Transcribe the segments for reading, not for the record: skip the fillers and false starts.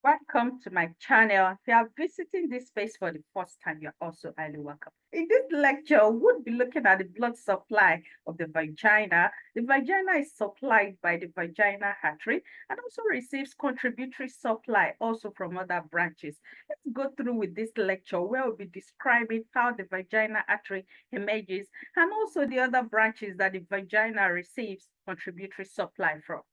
Welcome to my channel. If you are visiting this space for the first time, you're also highly welcome. In this lecture, we'll be looking at the blood supply of the vagina. The vagina is supplied by the vagina artery and also receives contributory supply also from other branches. Let's go through with this lecture where we'll be describing how the vagina artery emerges and also the other branches that the vagina receives contributory supply from.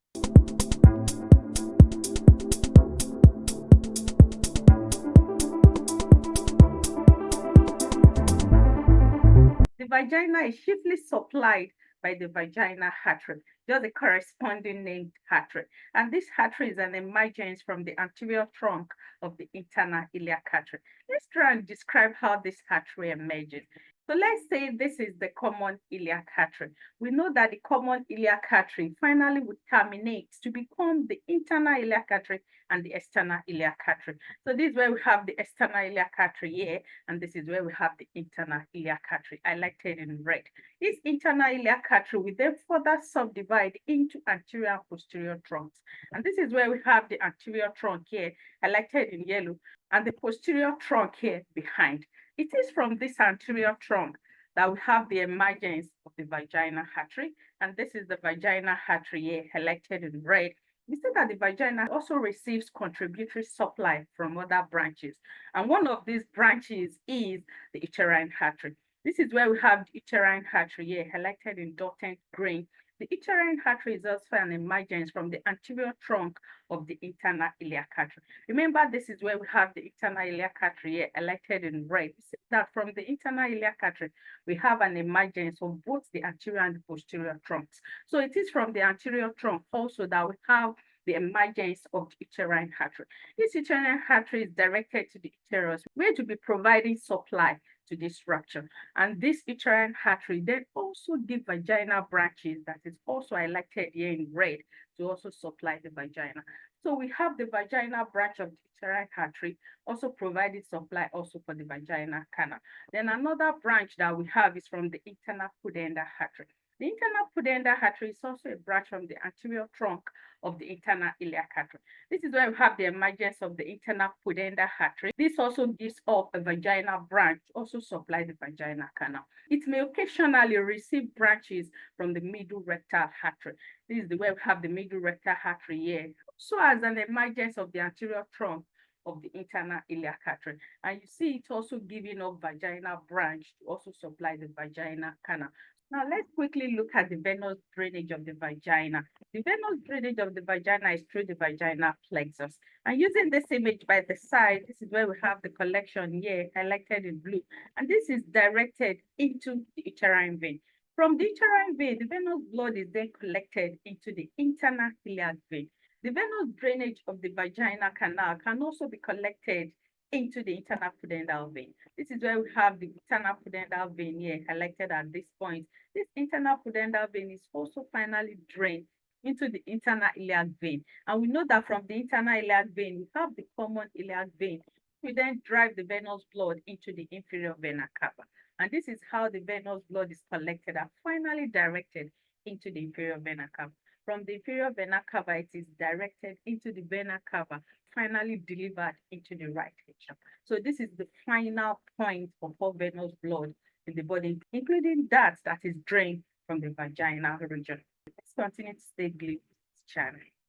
The vagina is chiefly supplied by the vagina artery, just the corresponding named artery. And this artery is an emergence from the anterior trunk of the internal iliac artery. Let's try and describe how this artery emerges. So let's say this is the common iliac artery. We know that the common iliac artery finally would terminate to become the internal iliac artery and the external iliac artery. So this is where we have the external iliac artery here, and this is where we have the internal iliac artery, highlighted in red. This internal iliac artery will then further subdivide into anterior and posterior trunks. And this is where we have the anterior trunk here, highlighted in yellow, and the posterior trunk here behind. It is from this anterior trunk that we have the emergence of the vagina artery, and this is the vagina artery here, highlighted in red. We see that the vagina also receives contributory supply from other branches, and one of these branches is the uterine artery. This is where we have the uterine artery here, highlighted in dotted green. The uterine artery is also an emergence from the anterior trunk of the internal iliac artery. Remember, this is where we have the internal iliac artery here, highlighted in red. That from the internal iliac artery, we have an emergence of both the anterior and the posterior trunks. So it is from the anterior trunk also that we have the emergence of the uterine artery. This uterine artery is directed to the uterus, where to be providing supply to this structure. And this uterine artery then also give vaginal branches that is also highlighted here in red to also supply the vagina. So we have the vaginal branch of the uterine artery also providing supply also for the vaginal canal. Then another branch that we have is from the internal pudendal artery. The internal pudendal artery is also a branch from the anterior trunk of the internal iliac artery. This is where we have the emergence of the internal pudendal artery. This also gives off a vaginal branch, also supply the vaginal canal. It may occasionally receive branches from the middle rectal artery. This is the way we have the middle rectal artery here. So as an emergence of the anterior trunk of the internal iliac artery. And you see it also giving off vaginal branch to also supply the vaginal canal. Now let's quickly look at the venous drainage of the vagina. The venous drainage of the vagina is through the vaginal plexus. And using this image by the side, this is where we have the collection here, highlighted in blue. And this is directed into the uterine vein. From the uterine vein, the venous blood is then collected into the internal iliac vein. The venous drainage of the vaginal canal can also be collected into the internal pudendal vein. This is where we have the internal pudendal vein here, highlighted at this point. This internal pudendal vein is also finally drained into the internal iliac vein. And we know that from the internal iliac vein, we have the common iliac vein. We then drive the venous blood into the inferior vena cava. And this is how the venous blood is collected and finally directed into the inferior vena cava. From the inferior vena cava, it is directed into the vena cava, finally delivered into the right atrium. So this is the final point of all venous blood in the body, including that is drained from the vaginal region. Let's continue to stay glued to this channel.